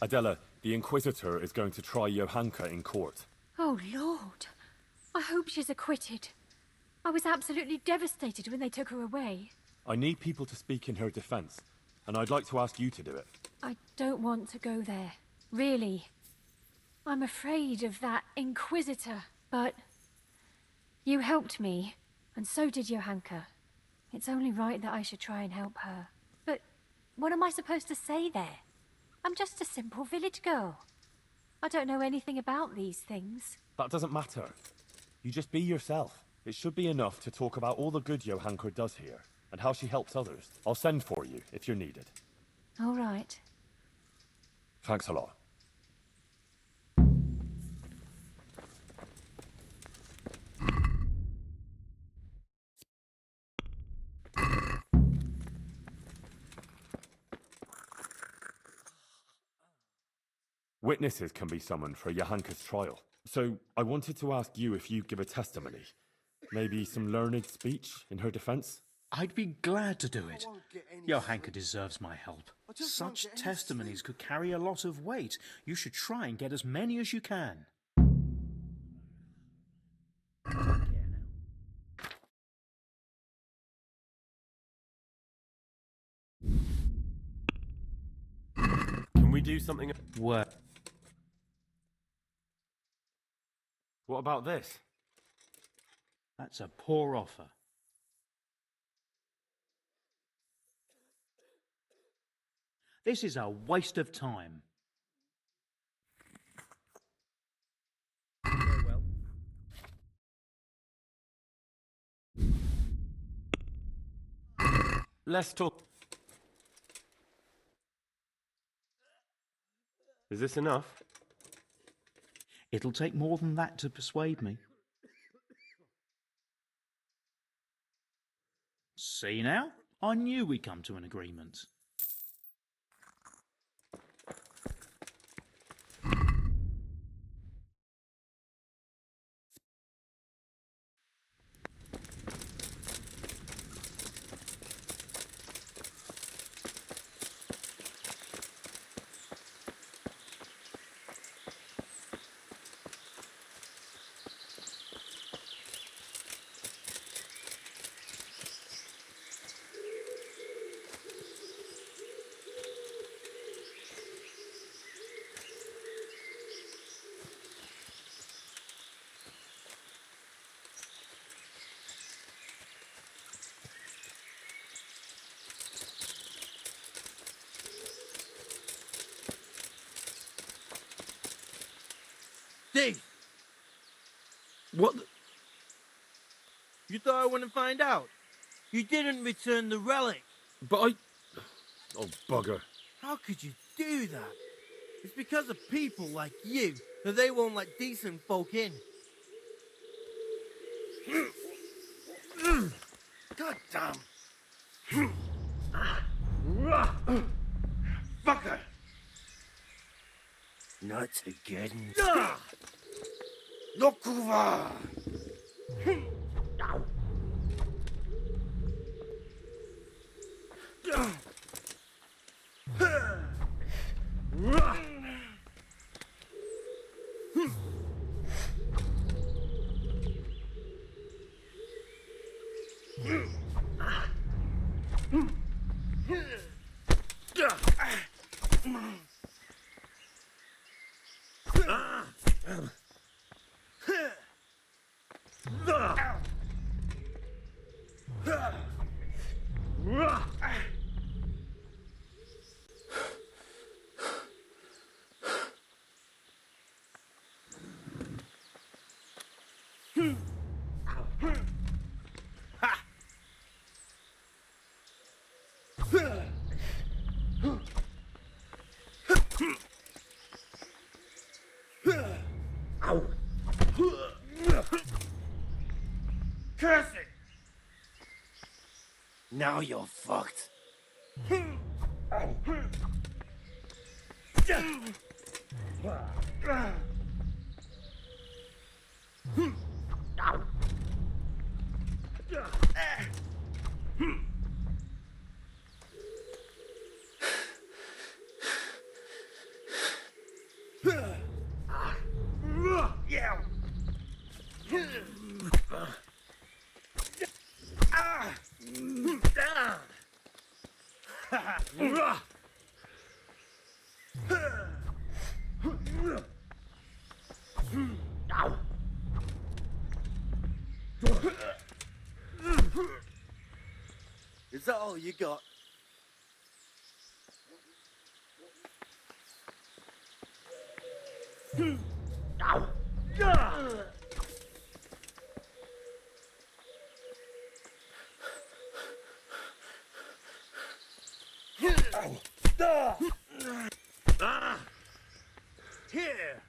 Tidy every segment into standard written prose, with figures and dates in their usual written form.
Adela, the Inquisitor is going to try Johanka in court. Oh, Lord. I hope she's acquitted. I was absolutely devastated when they took her away. I need people to speak in her defense, and I'd like to ask you to do it. I don't want to go there. Really. I'm afraid of that Inquisitor, but... You helped me, and so did Johanka. It's only right that I should try and help her. But what am I supposed to say there? I'm just a simple village girl. I don't know anything about these things. That doesn't matter. You just be yourself. It should be enough to talk about all the good Johanka does here, and how she helps others. I'll send for you if you're needed. All right. Thanks a lot. Witnesses can be summoned for Johanka's trial. So, I wanted to ask you if you'd give a testimony. Maybe some learned speech in her defense? I'd be glad to do it. Johanka deserves my help. Such testimonies could carry a lot of weight. You should try and get as many as you can. Can we do something? What? What about this? That's a poor offer. This is a waste of time. Well. Let's talk. Is this enough? It'll take more than that to persuade me. See now? I knew we'd come to an agreement. Dave! What the... You thought I wouldn't find out? You didn't return the relic. But I... Oh, bugger. How could you do that? It's because of people like you that they won't let decent folk in. God damn. Fucker! Not again. Lokuva! Curse it! Now you're fucked. Yeah. Is that all you got? Here.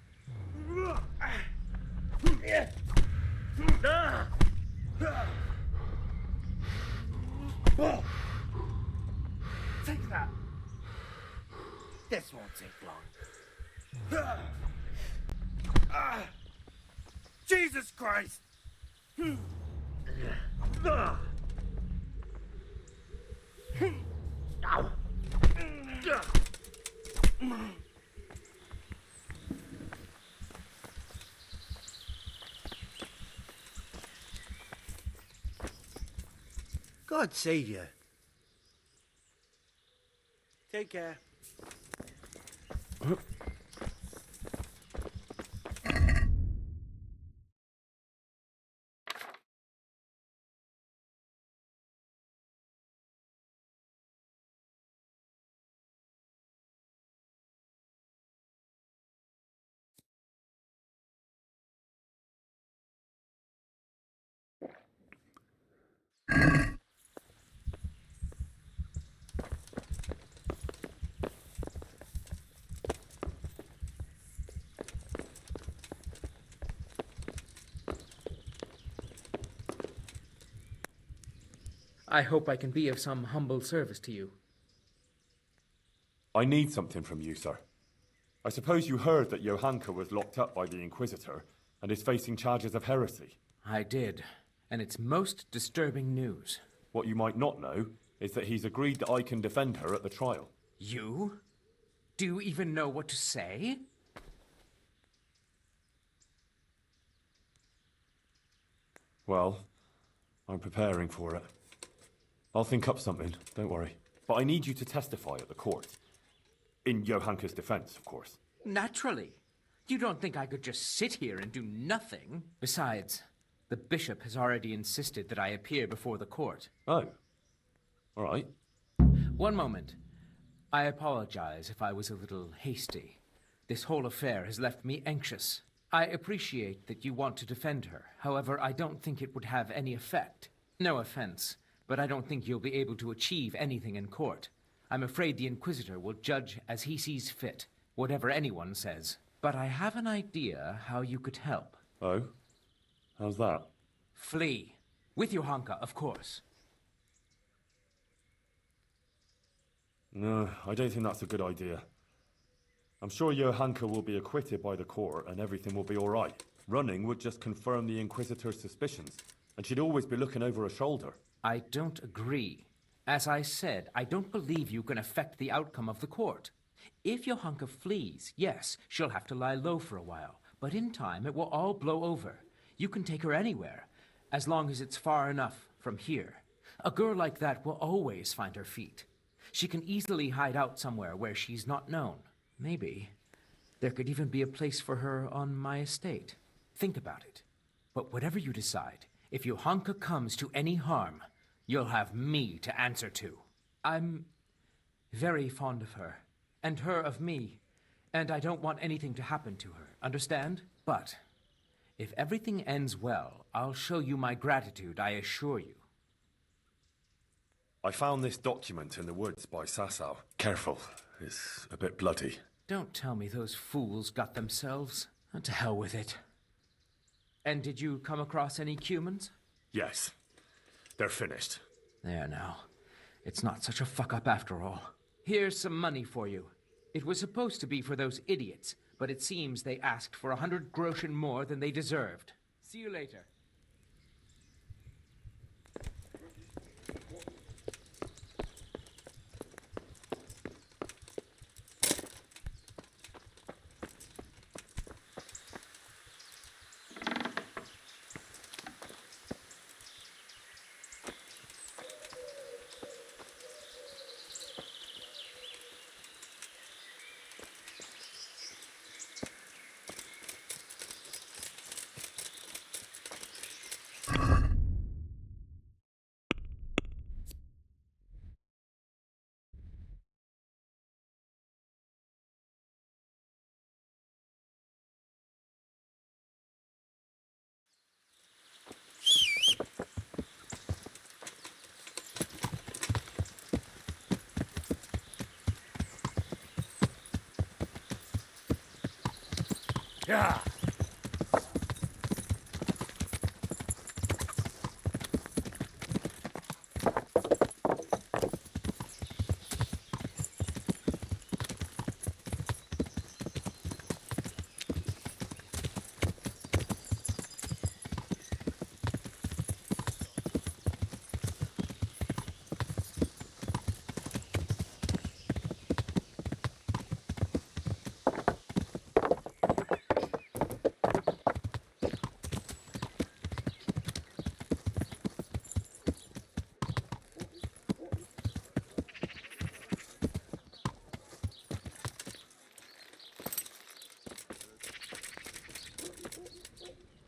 Take that. This won't take long. Jesus Christ! God save you. Take care. I hope I can be of some humble service to you. I need something from you, sir. I suppose you heard that Johanka was locked up by the Inquisitor and is facing charges of heresy. I did, and it's most disturbing news. What you might not know is that he's agreed that I can defend her at the trial. You? Do you even know what to say? Well, I'm preparing for it. I'll think up something, don't worry. But I need you to testify at the court. In Johanka's defense, of course. Naturally. You don't think I could just sit here and do nothing? Besides, the bishop has already insisted that I appear before the court. Oh. All right. One moment. I apologize if I was a little hasty. This whole affair has left me anxious. I appreciate that you want to defend her. However, I don't think it would have any effect. No offense, but I don't think you'll be able to achieve anything in court. I'm afraid the Inquisitor will judge as he sees fit, whatever anyone says. But I have an idea how you could help. Oh? How's that? Flee. With Johanka, of course. No, I don't think that's a good idea. I'm sure Johanka will be acquitted by the court and everything will be all right. Running would just confirm the Inquisitor's suspicions, and she'd always be looking over her shoulder. I don't agree. As I said, I don't believe you can affect the outcome of the court. If Johanka flees, yes, she'll have to lie low for a while, but in time it will all blow over. You can take her anywhere, as long as it's far enough from here. A girl like that will always find her feet. She can easily hide out somewhere where she's not known. Maybe there could even be a place for her on my estate. Think about it. But whatever you decide, if Johanka comes to any harm, you'll have me to answer to. I'm very fond of her, and her of me, and I don't want anything to happen to her, understand? But if everything ends well, I'll show you my gratitude, I assure you. I found this document in the woods by Sasau. Careful, it's a bit bloody. Don't tell me those fools got themselves. To hell with it. And did you come across any cumans? Yes, they're finished. There now. It's not such a fuck-up after all. Here's some money for you. It was supposed to be for those idiots, but it seems they asked for 100 groschen more than they deserved. See you later. Yeah.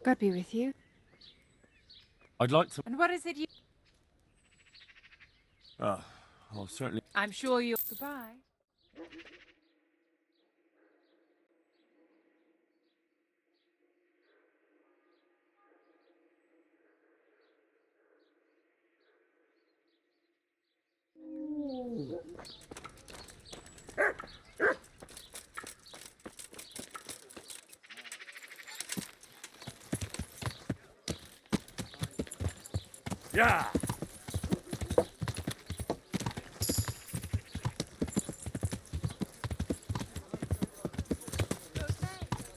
God be with you. I'd like to... And what is it you... I'll certainly... I'm sure you... Goodbye. Yeah.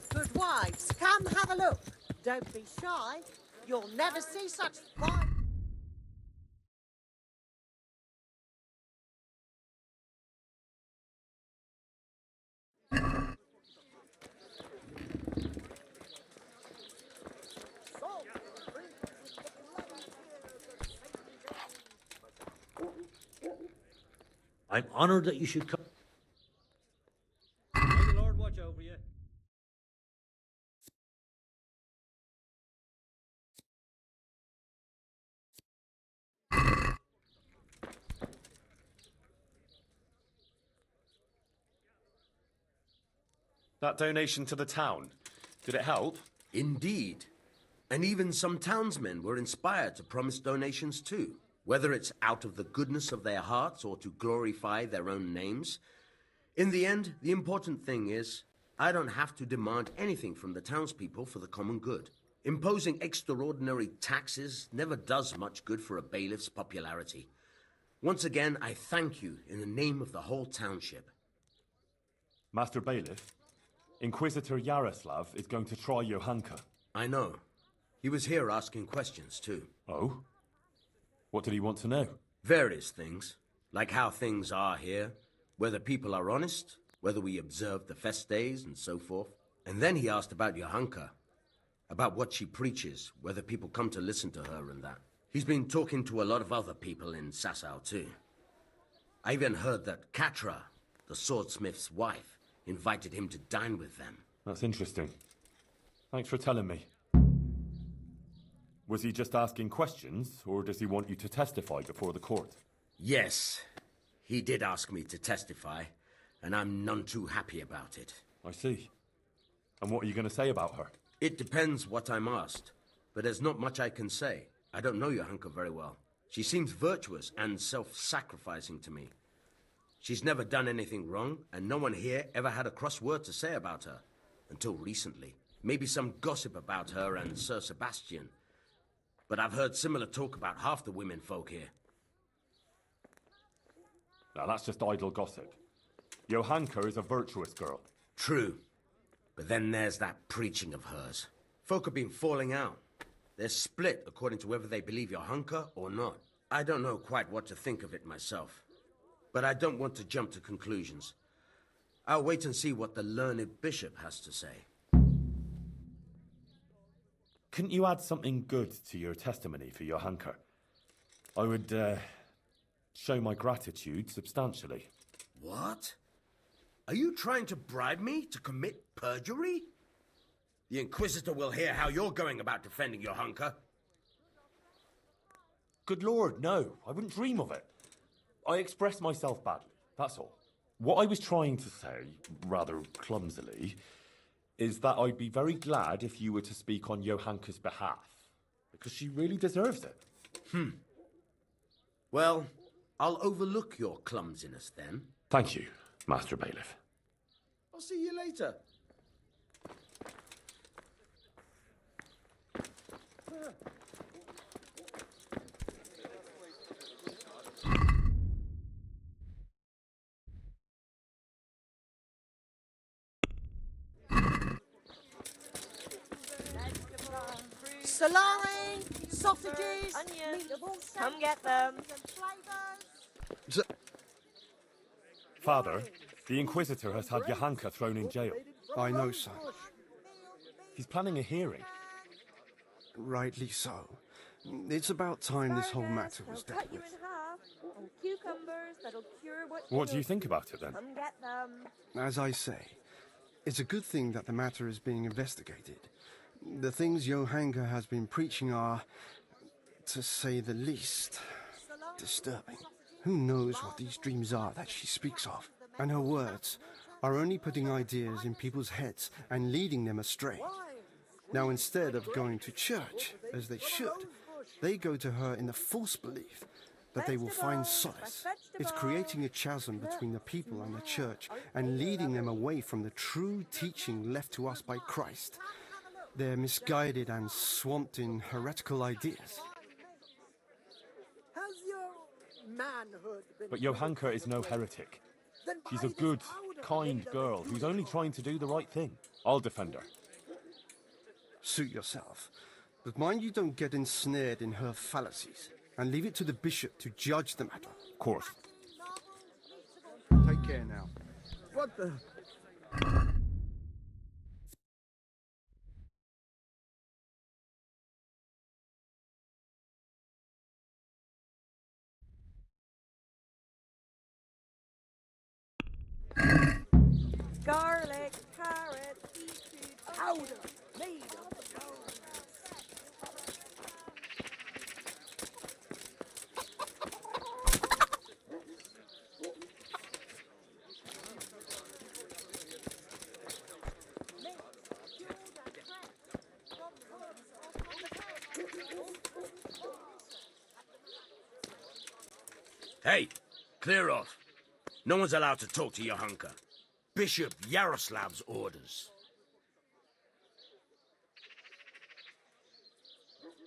Good wives, come have a look. Don't be shy. You'll never see such fine... I'm honored that you should come. May the Lord watch over you. That donation to the town, did it help? Indeed. And even some townsmen were inspired to promise donations too, whether it's out of the goodness of their hearts or to glorify their own names. In the end, the important thing is, I don't have to demand anything from the townspeople for the common good. Imposing extraordinary taxes never does much good for a bailiff's popularity. Once again, I thank you in the name of the whole township. Master Bailiff, Inquisitor Yaroslav is going to try Johanka. I know. He was here asking questions too. Oh? What did he want to know? Various things, like how things are here, whether people are honest, whether we observe the fest days, and so forth. And then he asked about Johanka, about what she preaches, whether people come to listen to her and that. He's been talking to a lot of other people in Sasau too. I even heard that Katra, the swordsmith's wife, invited him to dine with them. That's interesting. Thanks for telling me. Was he just asking questions, or does he want you to testify before the court? Yes, he did ask me to testify, and I'm none too happy about it. I see. And what are you going to say about her? It depends what I'm asked, but there's not much I can say. I don't know Johanka very well. She seems virtuous and self-sacrificing to me. She's never done anything wrong, and no one here ever had a cross word to say about her. Until recently. Maybe some gossip about her and Sir Sebastian. But I've heard similar talk about half the women folk here. Now that's just idle gossip. Johanka is a virtuous girl. True. But then there's that preaching of hers. Folk have been falling out. They're split according to whether they believe Johanka or not. I don't know quite what to think of it myself. But I don't want to jump to conclusions. I'll wait and see what the learned bishop has to say. Couldn't you add something good to your testimony for Johanka? I would, show my gratitude substantially. What? Are you trying to bribe me to commit perjury? The Inquisitor will hear how you're going about defending Johanka. Good Lord, no. I wouldn't dream of it. I expressed myself badly, that's all. What I was trying to say, rather clumsily, is that I'd be very glad if you were to speak on Johanka's behalf, because she really deserves it. Well, I'll overlook your clumsiness then. Thank you, Master Bailiff. I'll see you later. Salami, sausages, meat of all shapes, Come get them. and flavours. Father, the Inquisitor has had Johanka thrown in jail. I know, son. He's planning a hearing. Rightly so. It's about time this whole matter was They'll dealt cut you with. in half. And cucumbers that'll cure What do you think about it then? Come get them. As I say, it's a good thing that the matter is being investigated. The things Johanka has been preaching are, to say the least, disturbing. Who knows what these dreams are that she speaks of? And her words are only putting ideas in people's heads and leading them astray. Now, instead of going to church, as they should, they go to her in the false belief that they will find solace. It's creating a chasm between the people and the church and leading them away from the true teaching left to us by Christ. They're misguided and swamped in heretical ideas. Has your manhood been... But Johanka is no heretic. She's a good, kind girl who's only trying to do the right thing. I'll defend her. Suit yourself. But mind you don't get ensnared in her fallacies, and leave it to the bishop to judge the matter. Of course. Take care now. What the? Garlic, carrot, beetroot, Powder made of the bones. Hey, clear off. No one's allowed to talk to Johanka. Bishop Yaroslav's orders.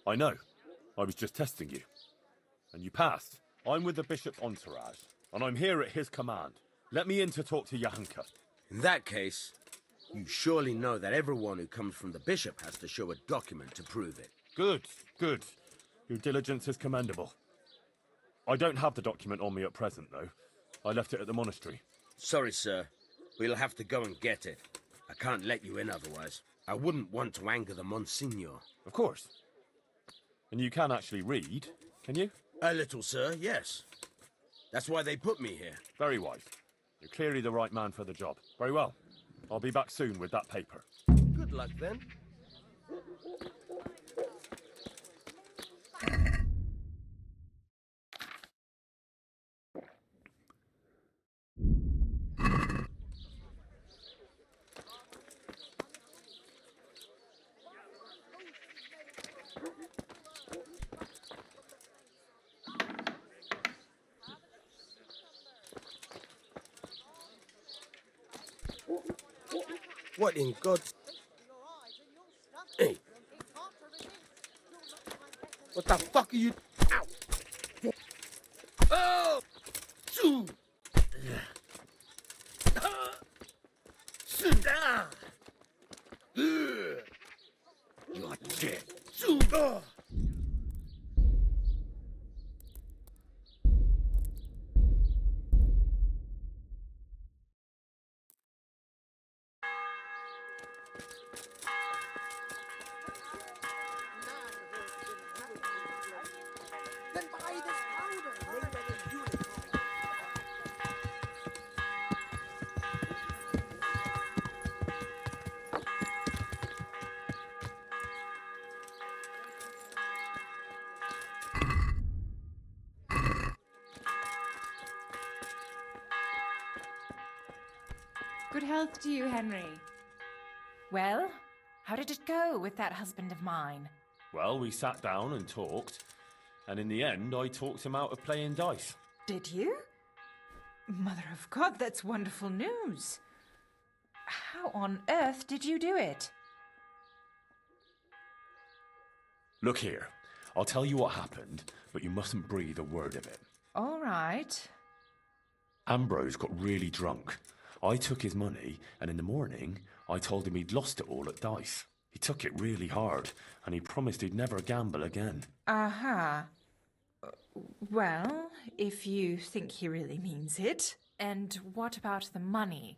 I know. I was just testing you. And you passed. I'm with the bishop's entourage, and I'm here at his command. Let me in to talk to Johanka. In that case, you surely know that everyone who comes from the bishop has to show a document to prove it. Good, good. Your diligence is commendable. I don't have the document on me at present, though. I left it at the monastery. Sorry, sir. We'll have to go and get it. I can't let you in otherwise. I wouldn't want to anger the Monsignor. Of course. And you can actually read, can you? A little, sir, yes. That's why they put me here. Very wise. You're clearly the right man for the job. Very well. I'll be back soon with that paper. Good luck, then. What in God? Hey, What the fuck are you? Ow! Oh! Shoo! Ah! You're dead. Shoo! Then buy this powder made of a unicorn. Good health to you, Henry. Well, how did it go with that husband of mine? Well, we sat down and talked, and in the end, I talked him out of playing dice. Did you? Mother of God, that's wonderful news. How on earth did you do it? Look here. I'll tell you what happened, but you mustn't breathe a word of it. All right. Ambrose got really drunk. I took his money, and in the morning, I told him he'd lost it all at dice. He took it really hard, and he promised he'd never gamble again. Aha. Well, if you think he really means it. And what about the money?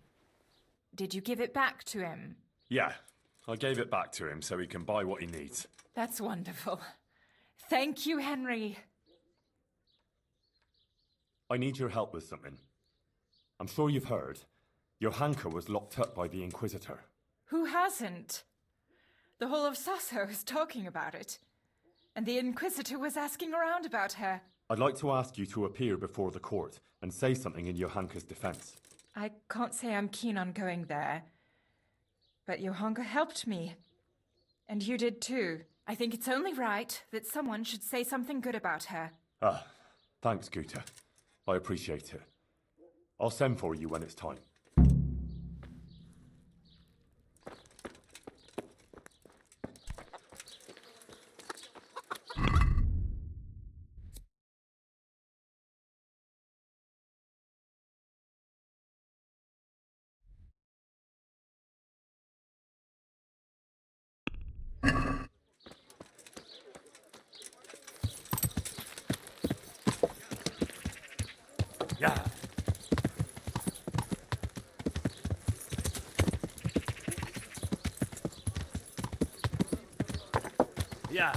Did you give it back to him? Yeah, I gave it back to him so he can buy what he needs. That's wonderful. Thank you, Henry. I need your help with something. I'm sure you've heard. Johanka was locked up by the Inquisitor. Who hasn't? The whole of Sasso is talking about it. And the Inquisitor was asking around about her. I'd like to ask you to appear before the court and say something in Johanka's defense. I can't say I'm keen on going there. But Johanka helped me. And you did too. I think it's only right that someone should say something good about her. Ah, thanks, Guta. I appreciate it. I'll send for you when it's time. Yeah. Yeah.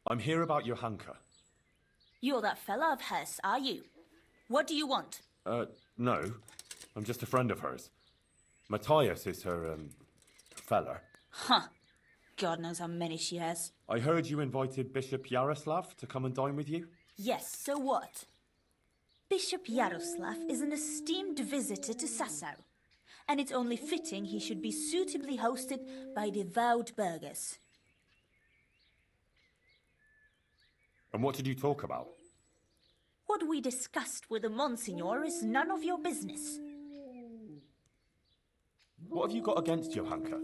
I'm here about Johanka. You're that fella of hers, are you? What do you want? No. I'm just a friend of hers. Matthias is her, fella. Huh. God knows how many she has. I heard you invited Bishop Yaroslav to come and dine with you? Yes, so what? Bishop Yaroslav is an esteemed visitor to Sassau, and it's only fitting he should be suitably hosted by devout burghers. And what did you talk about? What we discussed with the Monsignor is none of your business. What have you got against Johanka?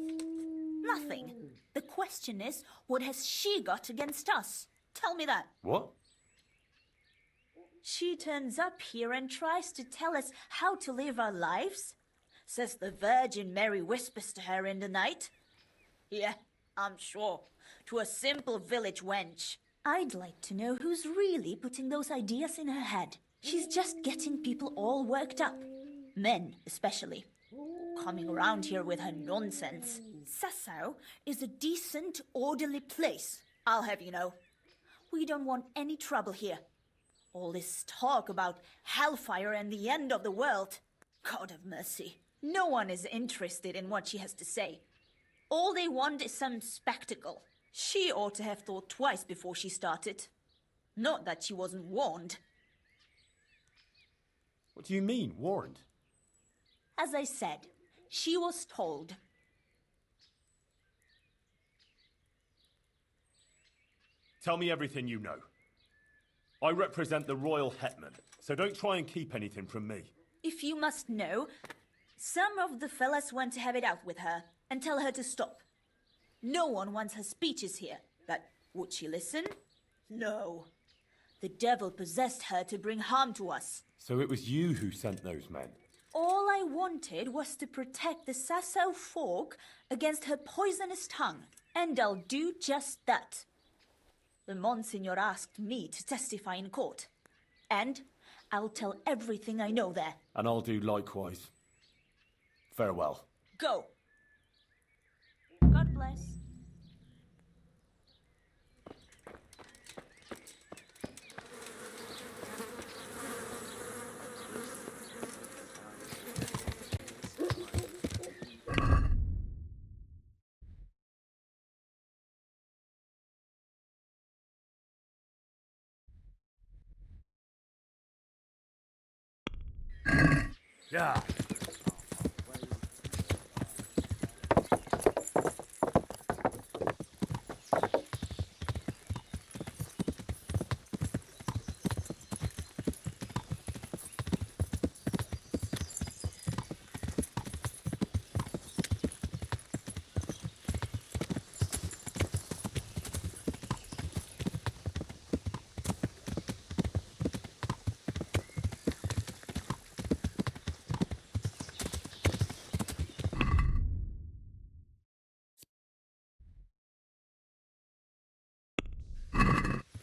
Nothing. The question is, what has she got against us? Tell me that. What? She turns up here and tries to tell us how to live our lives. Says the Virgin Mary whispers to her in the night. Yeah, I'm sure. To a simple village wench. I'd like to know who's really putting those ideas in her head. She's just getting people all worked up. Men, especially. Coming around here with her nonsense. Sassau is a decent, orderly place, I'll have you know. We don't want any trouble here. All this talk about hellfire and the end of the world. God have mercy. No one is interested in what she has to say. All they want is some spectacle. She ought to have thought twice before she started. Not that she wasn't warned. What do you mean, warned? As I said, she was told. Tell me everything you know. I represent the royal hetman, so don't try and keep anything from me. If you must know, some of the fellas want to have it out with her and tell her to stop. No one wants her speeches here, but would she listen? No. The devil possessed her to bring harm to us. So it was you who sent those men? All I wanted was to protect the Sasso folk against her poisonous tongue, and I'll do just that. The Monsignor asked me to testify in court, and I'll tell everything I know there. And I'll do likewise. Farewell. Go. God bless. Yeah.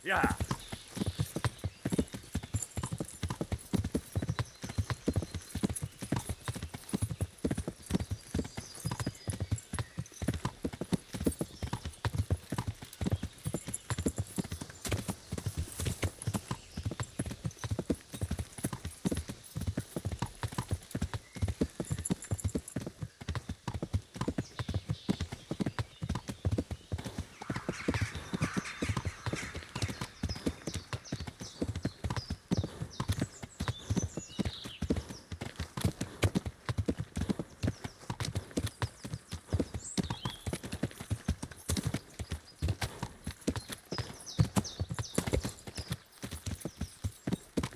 Yeah.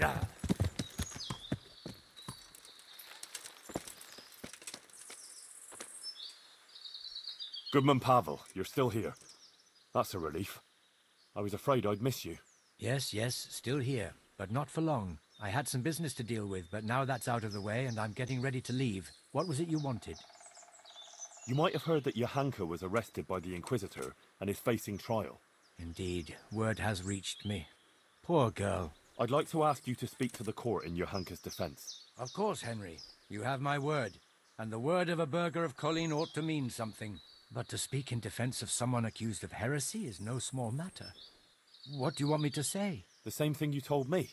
Yeah. Goodman Pavel, you're still here. That's a relief. I was afraid I'd miss you. Yes, yes, still here, but not for long. I had some business to deal with, but now that's out of the way and I'm getting ready to leave. What was it you wanted? You might have heard that Johanka was arrested by the Inquisitor and is facing trial. Indeed, word has reached me. Poor girl. I'd like to ask you to speak to the court in Johanka's defense. Of course, Henry. You have my word. And the word of a burgher of Colleen ought to mean something. But to speak in defense of someone accused of heresy is no small matter. What do you want me to say? The same thing you told me.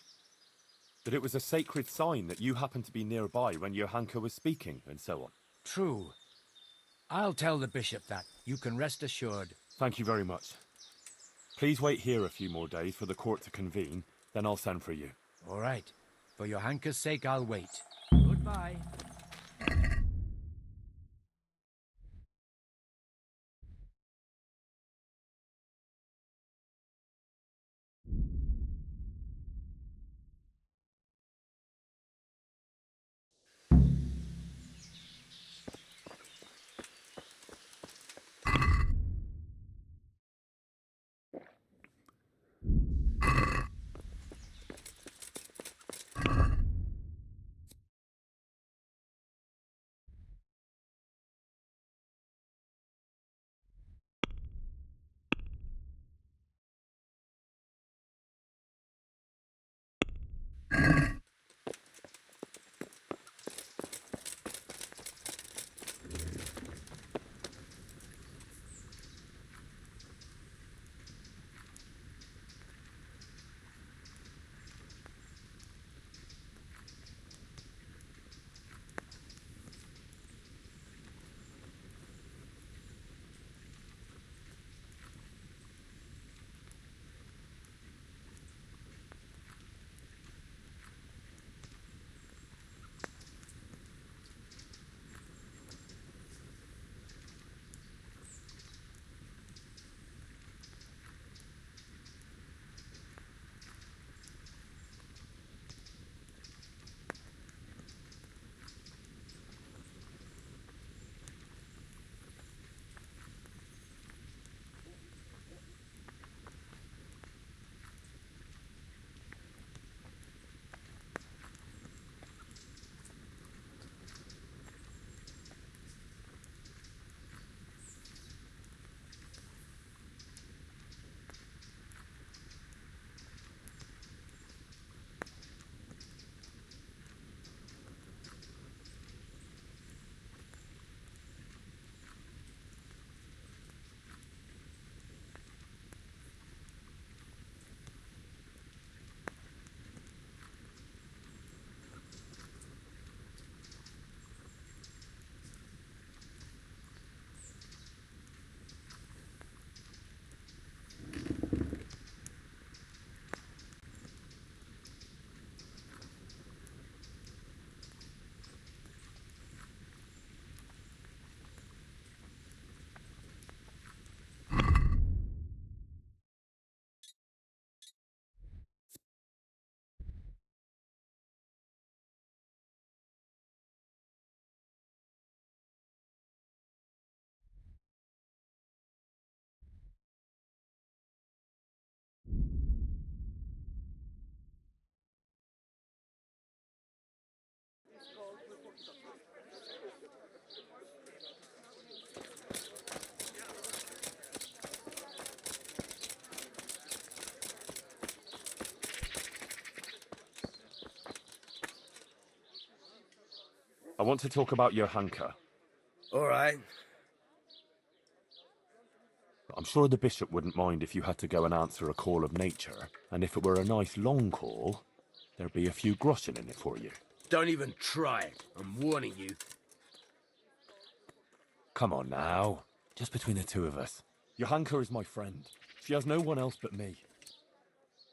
That it was a sacred sign that you happened to be nearby when Johanka was speaking, and so on. True. I'll tell the bishop that. You can rest assured. Thank you very much. Please wait here a few more days for the court to convene, then I'll send for you. All right. For Johanka's sake, I'll wait. Goodbye. I want to talk about Johanka. All right. I'm sure the bishop wouldn't mind if you had to go and answer a call of nature, and if it were a nice long call, there'd be a few groschen in it for you. Don't even try it. I'm warning you. Come on now. Just between the two of us. Johanka is my friend. She has no one else but me.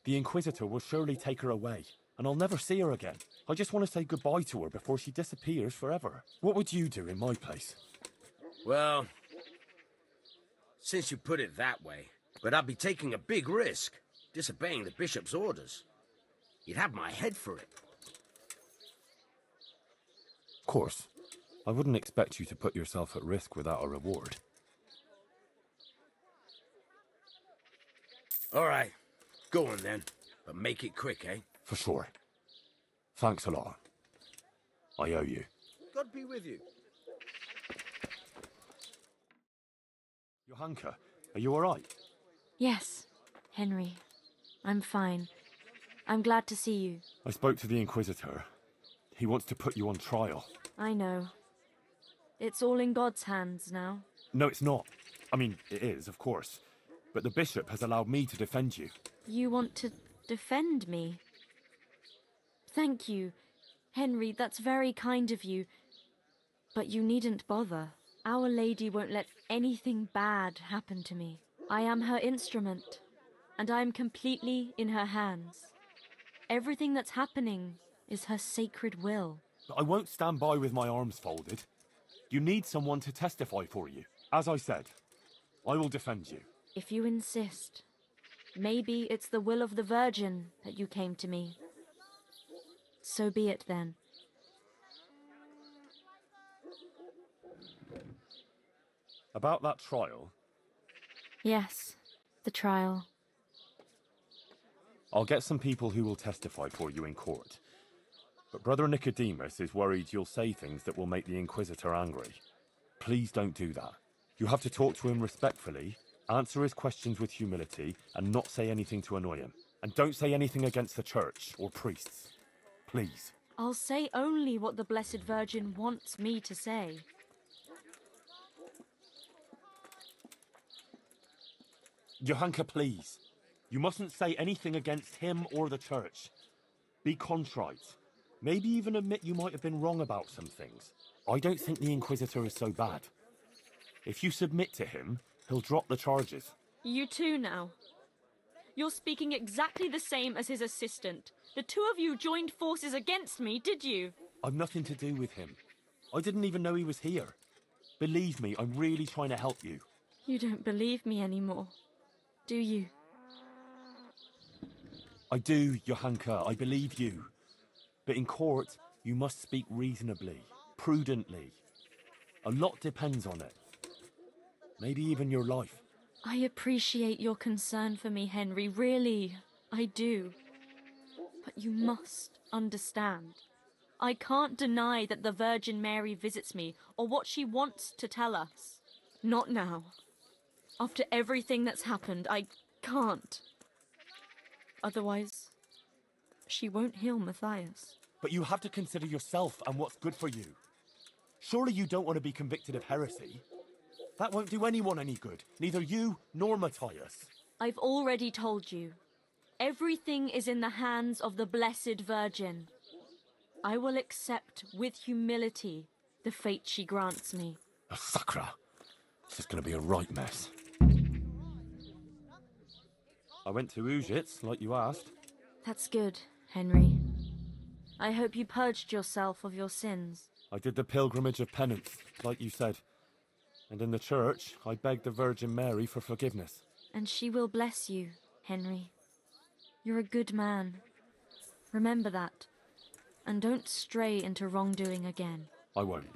The Inquisitor will surely take her away, and I'll never see her again. I just want to say goodbye to her before she disappears forever. What would you do in my place? Well, since you put it that way, but I'd be taking a big risk, disobeying the bishop's orders. You'd have my head for it. Of course. I wouldn't expect you to put yourself at risk without a reward. All right. Go on then. But make it quick, eh? For sure. Thanks a lot. I owe you. God be with you. Johanka, are you all right? Yes, Henry. I'm fine. I'm glad to see you. I spoke to the Inquisitor. He wants to put you on trial. I know. It's all in God's hands now. No, it's not. I mean, it is, of course. But the bishop has allowed me to defend you. You want to defend me? Thank you, Henry. That's very kind of you. But you needn't bother. Our Lady won't let anything bad happen to me. I am her instrument, and I am completely in her hands. Everything that's happening is her sacred will. I won't stand by with my arms folded. You need someone to testify for you. As I said, I will defend you. If you insist. Maybe it's the will of the Virgin that you came to me. So be it then. About that trial, Yes, the trial. I'll get some people who will testify for you in court. But Brother Nicodemus is worried you'll say things that will make the Inquisitor angry. Please don't do that. You have to talk to him respectfully, answer his questions with humility, and not say anything to annoy him. And don't say anything against the church or priests. Please. I'll say only what the Blessed Virgin wants me to say. Johanka, please. You mustn't say anything against him or the church. Be contrite. Maybe even admit you might have been wrong about some things. I don't think the Inquisitor is so bad. If you submit to him, he'll drop the charges. You too now. You're speaking exactly the same as his assistant. The two of you joined forces against me, did you? I've nothing to do with him. I didn't even know he was here. Believe me, I'm really trying to help you. You don't believe me anymore, do you? I do, Johanka, I believe you. But in court, you must speak reasonably, prudently. A lot depends on it. Maybe even your life. I appreciate your concern for me, Henry, really, I do. But you must understand. I can't deny that the Virgin Mary visits me, or what she wants to tell us. Not now. After everything that's happened, I can't. Otherwise, she won't heal Matthias. But you have to consider yourself and what's good for you. Surely you don't want to be convicted of heresy. That won't do anyone any good, neither you nor Matthias. I've already told you. Everything is in the hands of the Blessed Virgin. I will accept with humility the fate she grants me. A sacra. This is going to be a right mess. I went to Ujits, like you asked. That's good, Henry. I hope you purged yourself of your sins. I did the pilgrimage of penance, like you said. And in the church, I begged the Virgin Mary for forgiveness. And she will bless you, Henry. You're a good man. Remember that. And don't stray into wrongdoing again. I won't.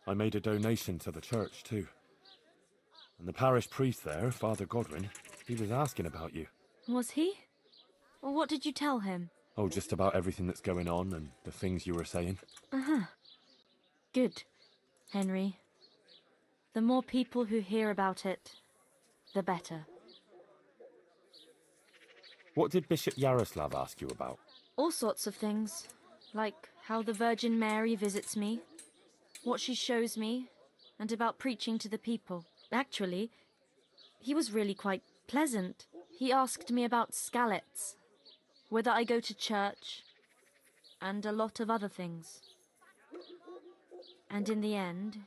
I made a donation to the church, too. And the parish priest there, Father Godwin, he was asking about you. Was he? Well, what did you tell him? Oh, just about everything that's going on and the things you were saying. Uh-huh. Good, Henry. The more people who hear about it, the better. What did Bishop Yaroslav ask you about? All sorts of things. Like how the Virgin Mary visits me, what she shows me, and about preaching to the people. Actually, he was really quite pleasant. He asked me about Skalitz, whether I go to church, and a lot of other things. And in the end,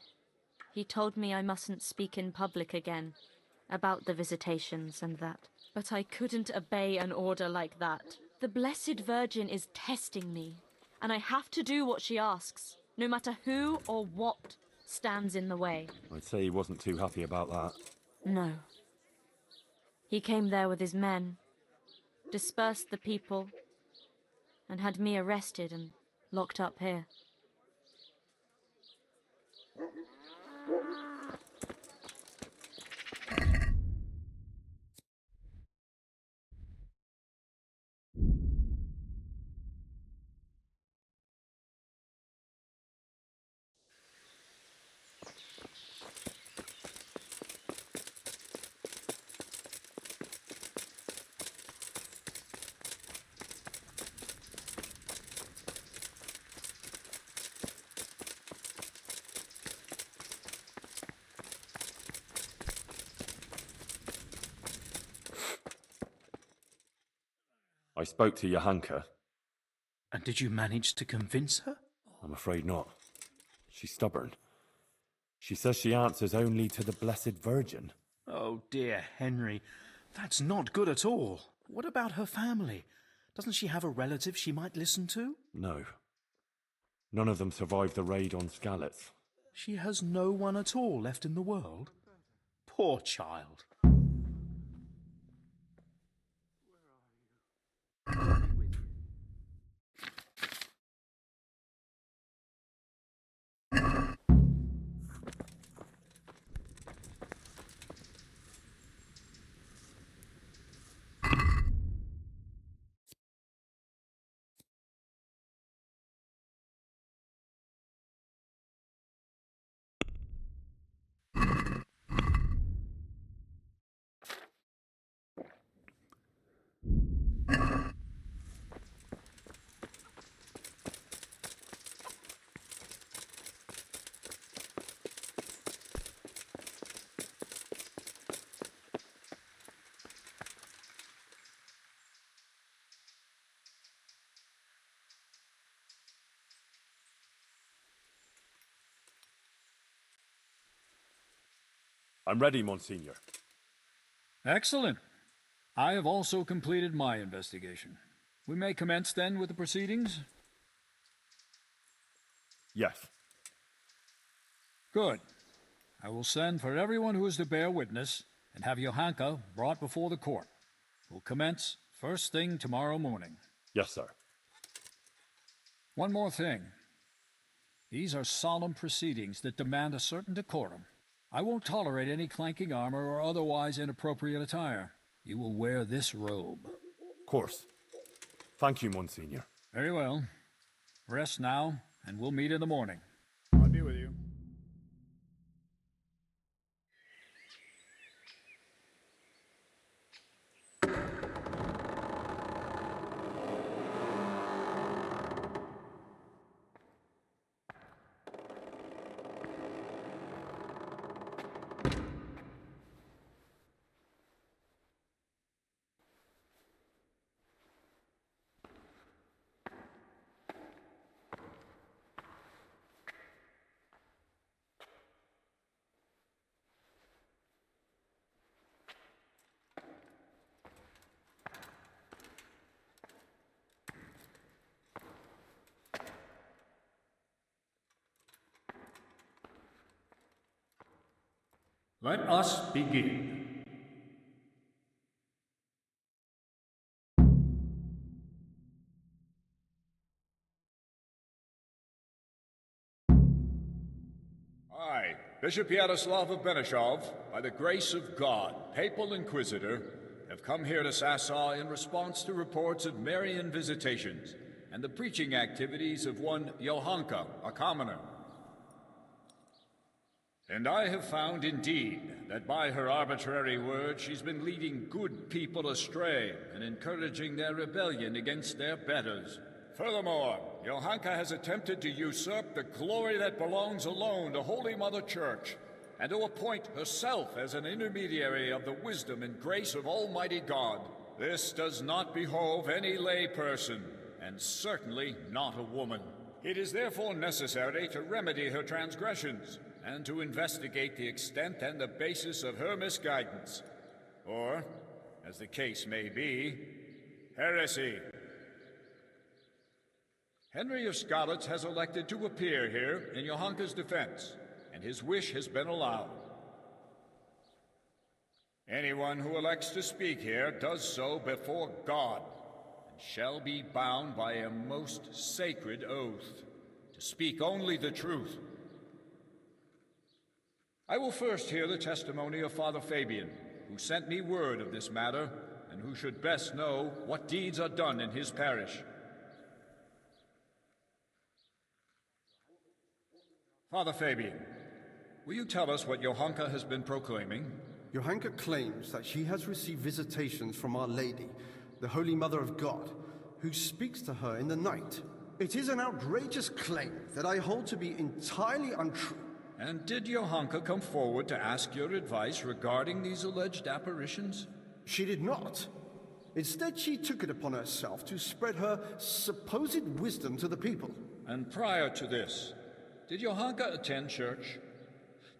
he told me I mustn't speak in public again about the visitations and that. But I couldn't obey an order like that. The Blessed Virgin is testing me, and I have to do what she asks, no matter who or what stands in the way. I'd say he wasn't too happy about that. No. He came there with his men, dispersed the people, and had me arrested and locked up here. I spoke to Johanka. And did you manage to convince her? I'm afraid not. She's stubborn. She says she answers only to the Blessed Virgin. Oh dear, Henry. That's not good at all. What about her family? Doesn't she have a relative she might listen to? No. None of them survived the raid on Skalitz. She has no one at all left in the world? Poor child. I'm ready, Monsignor. Excellent. I have also completed my investigation. We may commence then with the proceedings? Yes. Good. I will send for everyone who is to bear witness and have Johanka brought before the court. We'll commence first thing tomorrow morning. Yes, sir. One more thing. These are solemn proceedings that demand a certain decorum. I won't tolerate any clanking armor or otherwise inappropriate attire. You will wear this robe. Of course. Thank you, Monsignor. Very well. Rest now, and we'll meet in the morning. I'll be with you. Let us begin. I, Bishop Yaroslav of Benishov, by the grace of God, Papal Inquisitor, have come here to Sassaw in response to reports of Marian visitations and the preaching activities of one Johanka, a commoner. And I have found, indeed, that by her arbitrary words she's been leading good people astray and encouraging their rebellion against their betters. Furthermore, Johanka has attempted to usurp the glory that belongs alone to Holy Mother Church, and to appoint herself as an intermediary of the wisdom and grace of Almighty God. This does not behove any lay person, and certainly not a woman. It is therefore necessary to remedy her transgressions, and to investigate the extent and the basis of her misguidance. Or, as the case may be, heresy. Henry of Skalitz has elected to appear here in Johanka's defense, and his wish has been allowed. Anyone who elects to speak here does so before God, and shall be bound by a most sacred oath, to speak only the truth. I will first hear the testimony of Father Fabian, who sent me word of this matter, and who should best know what deeds are done in his parish. Father Fabian, will you tell us what Johanka has been proclaiming? Johanka claims that she has received visitations from Our Lady, the Holy Mother of God, who speaks to her in the night. It is an outrageous claim that I hold to be entirely untrue. And did Johanka come forward to ask your advice regarding these alleged apparitions? She did not. Instead, she took it upon herself to spread her supposed wisdom to the people. And prior to this, did Johanka attend church?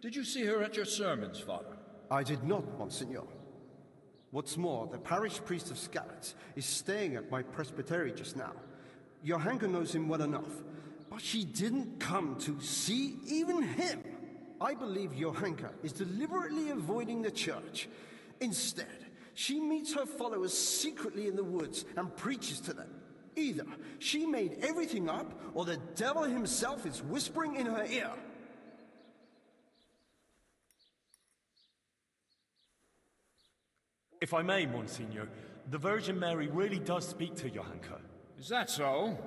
Did you see her at your sermons, Father? I did not, Monsignor. What's more, the parish priest of Skalitz is staying at my presbytery just now. Johanka knows him well enough, but she didn't come to see even him. I believe Johanka is deliberately avoiding the church. Instead, she meets her followers secretly in the woods and preaches to them. Either she made everything up, or the devil himself is whispering in her ear. If I may, Monsignor, the Virgin Mary really does speak to Johanka. Is that so?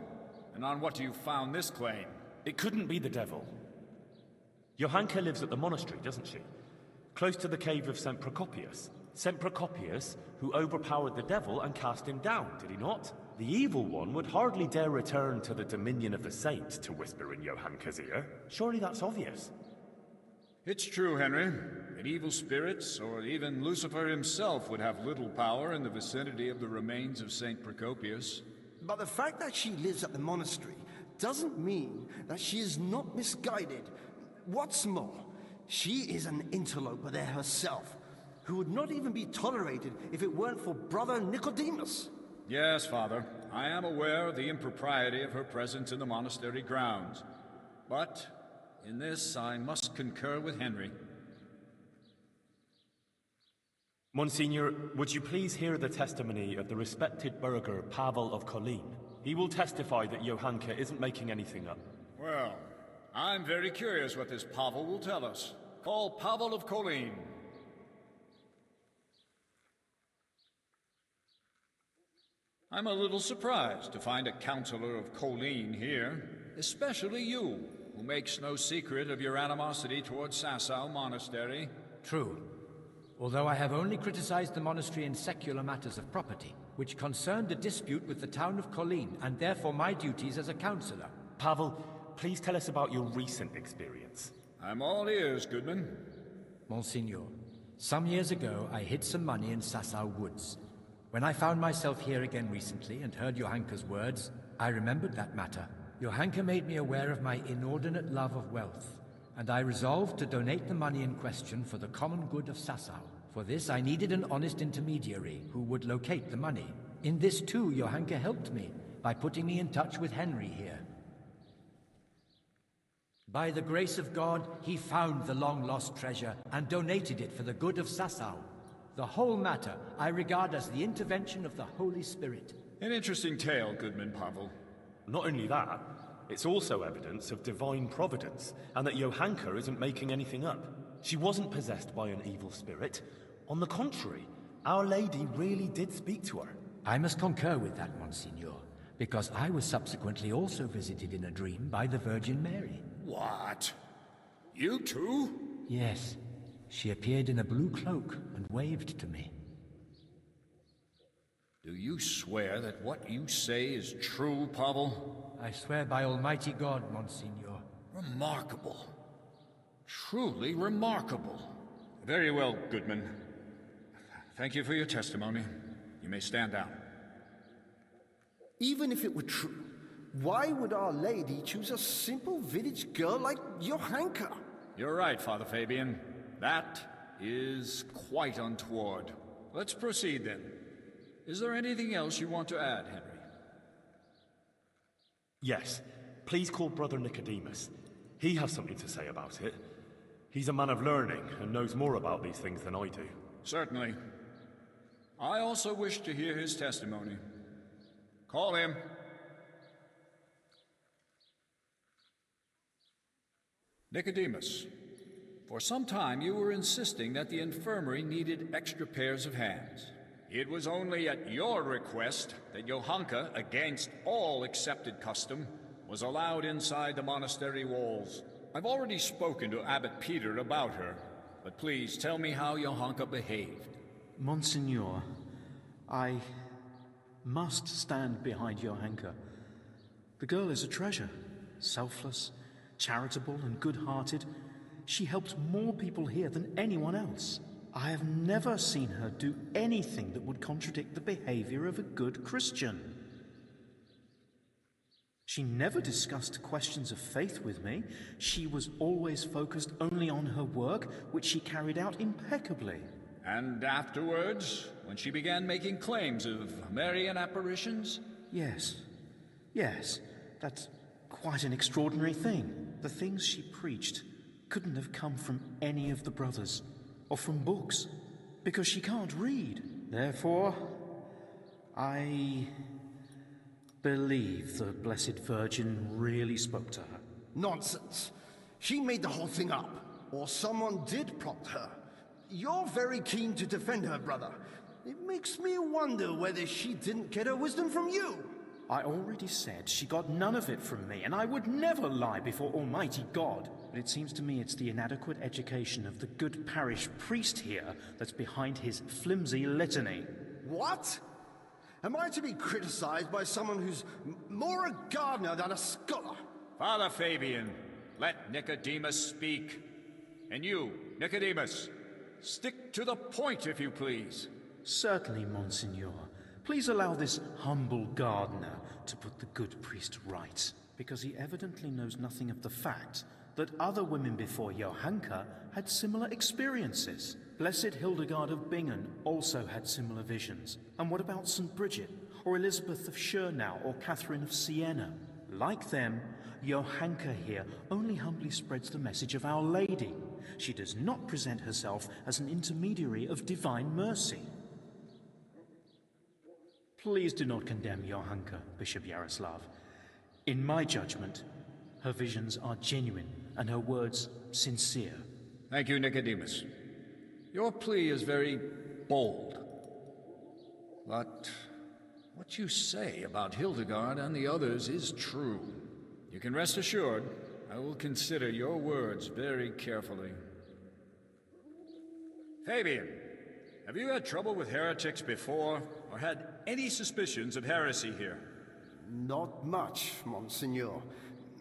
And on what do you found this claim? It couldn't be the devil. Johanka lives at the monastery, doesn't she? Close to the cave of St. Procopius. St. Procopius, who overpowered the devil and cast him down, did he not? The evil one would hardly dare return to the dominion of the saints to whisper in Johanka's ear. Surely that's obvious. It's true, Henry, that evil spirits, or even Lucifer himself, would have little power in the vicinity of the remains of St. Procopius. But the fact that she lives at the monastery doesn't mean that she is not misguided. What's more, she is an interloper there herself, who would not even be tolerated if it weren't for Brother Nicodemus. Yes, Father. I am aware of the impropriety of her presence in the monastery grounds. But in this, I must concur with Henry. Monsignor, would you please hear the testimony of the respected burgher Pavel of Kolin? He will testify that Johanka isn't making anything up. Well, I'm very curious what this Pavel will tell us. Call Pavel of Kolin. I'm a little surprised to find a counselor of Kolin here, especially you, who makes no secret of your animosity towards Sasau Monastery. True. Although I have only criticized the monastery in secular matters of property, which concerned a dispute with the town of Kolin, and therefore my duties as a counselor. Pavel, please tell us about your recent experience. I'm all ears, Goodman. Monsignor, some years ago I hid some money in Sasau woods. When I found myself here again recently and heard Johanka's words, I remembered that matter. Johanka made me aware of my inordinate love of wealth, and I resolved to donate the money in question for the common good of Sasau. For this, I needed an honest intermediary who would locate the money. In this, too, Johanka helped me by putting me in touch with Henry here. By the grace of God, he found the long-lost treasure and donated it for the good of Sasau. The whole matter I regard as the intervention of the Holy Spirit. An interesting tale, Goodman Pavel. Not only that, it's also evidence of divine providence, and that Johanka isn't making anything up. She wasn't possessed by an evil spirit. On the contrary, Our Lady really did speak to her. I must concur with that, Monsignor, because I was subsequently also visited in a dream by the Virgin Mary. What? You too? Yes. She appeared in a blue cloak and waved to me. Do you swear that what you say is true, Pavel? I swear by Almighty God, Monsignor. Remarkable. Truly remarkable. Very well, Goodman. Thank you for your testimony. You may stand down. Even if it were true, why would Our Lady choose a simple village girl like Johanka? You're right, Father Fabian. That is quite untoward. Let's proceed then. Is there anything else you want to add, Henry? Yes. Please call Brother Nicodemus. He has something to say about it. He's a man of learning and knows more about these things than I do. Certainly. I also wish to hear his testimony. Call him. Nicodemus, for some time you were insisting that the infirmary needed extra pairs of hands. It was only at your request that Johanka, against all accepted custom, was allowed inside the monastery walls. I've already spoken to Abbot Peter about her, but please tell me how Johanka behaved. Monsignor, I must stand behind Johanka. The girl is a treasure, selfless, charitable and good-hearted. She helped more people here than anyone else. I have never seen her do anything that would contradict the behavior of a good Christian. She never discussed questions of faith with me. She was always focused only on her work, which she carried out impeccably. And afterwards, when she began making claims of Marian apparitions? Yes. Yes, that's quite an extraordinary thing. The things she preached couldn't have come from any of the brothers, or from books, because she can't read. Therefore, I believe the Blessed Virgin really spoke to her. Nonsense. She made the whole thing up, or someone did prompt her. You're very keen to defend her, brother. It makes me wonder whether she didn't get her wisdom from you. I already said she got none of it from me, and I would never lie before Almighty God. But it seems to me it's the inadequate education of the good parish priest here that's behind his flimsy litany. What? Am I to be criticized by someone who's more a gardener than a scholar? Father Fabian, let Nicodemus speak. And you, Nicodemus, stick to the point, if you please. Certainly, Monsignor. Please allow this humble gardener to put the good priest right, because he evidently knows nothing of the fact that other women before Johanka had similar experiences. Blessed Hildegard of Bingen also had similar visions. And what about St. Bridget, or Elizabeth of Schurnau, or Catherine of Siena? Like them, Johanka here only humbly spreads the message of Our Lady. She does not present herself as an intermediary of divine mercy. Please do not condemn Johanka, Bishop Yaroslav. In my judgment, her visions are genuine and her words sincere. Thank you, Nicodemus. Your plea is very bold. But what you say about Hildegard and the others is true. You can rest assured I will consider your words very carefully. Fabian, have you had trouble with heretics before, or had any suspicions of heresy here? Not much, Monsignor.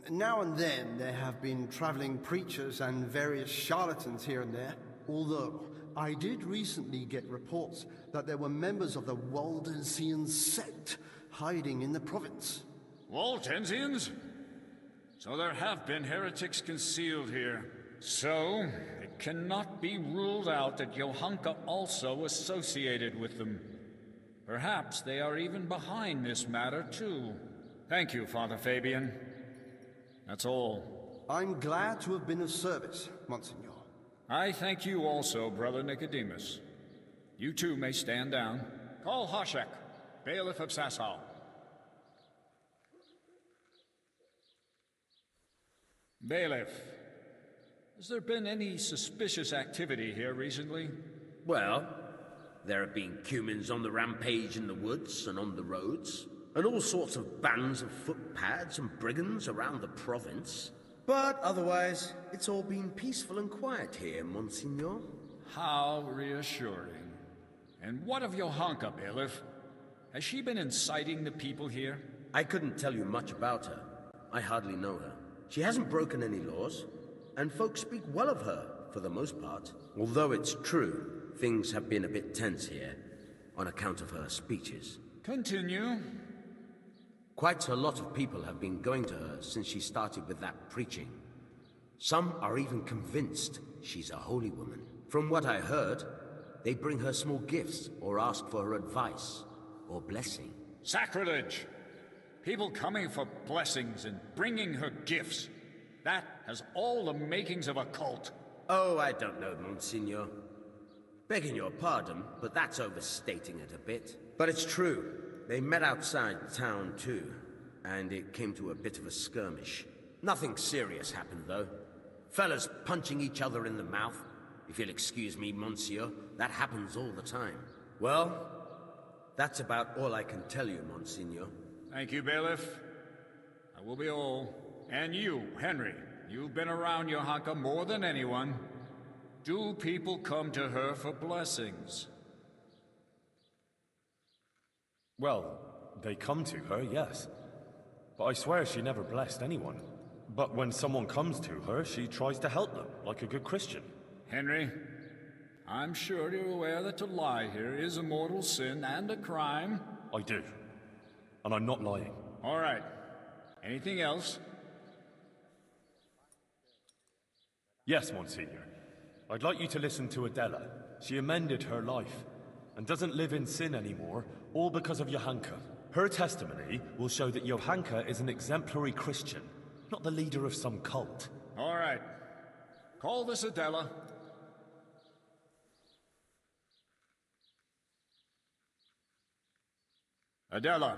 Now and then there have been traveling preachers and various charlatans here and there. Although I did recently get reports that there were members of the Waldensian sect hiding in the province. Waldensians? So there have been heretics concealed here. So, it cannot be ruled out that Johanka also associated with them. Perhaps they are even behind this matter, too. Thank you, Father Fabian. That's all. I'm glad to have been of service, Monsignor. I thank you also, Brother Nicodemus. You too may stand down. Call Hoshek, bailiff of Sasau. Bailiff, has there been any suspicious activity here recently? Well, there have been cumins on the rampage in the woods and on the roads, and all sorts of bands of footpads and brigands around the province. But otherwise, it's all been peaceful and quiet here, Monsignor. How reassuring. And what of Johanka, bailiff? Has she been inciting the people here? I couldn't tell you much about her. I hardly know her. She hasn't broken any laws, and folks speak well of her, for the most part. Although it's true, things have been a bit tense here, on account of her speeches. Continue. Quite a lot of people have been going to her since she started with that preaching. Some are even convinced she's a holy woman. From what I heard, they bring her small gifts or ask for her advice or blessing. Sacrilege! People coming for blessings and bringing her gifts. That has all the makings of a cult. Oh, I don't know, Monsignor. Begging your pardon, but that's overstating it a bit. But it's true. They met outside town, too, and it came to a bit of a skirmish. Nothing serious happened, though. Fellas punching each other in the mouth. If you'll excuse me, Monsieur, that happens all the time. Well, that's about all I can tell you, Monsignor. Thank you, Bailiff. I will be all. And you, Henry, you've been around Johanka more than anyone. Do people come to her for blessings? Well, they come to her, yes. But I swear she never blessed anyone. But when someone comes to her, she tries to help them, like a good Christian. Henry, I'm sure you're aware that to lie here is a mortal sin and a crime. I do. And I'm not lying. All right. Anything else? Yes, Monsignor. I'd like you to listen to Adela. She amended her life, and doesn't live in sin anymore, all because of Johanka. Her testimony will show that Johanka is an exemplary Christian, not the leader of some cult. All right. Call this Adela. Adela,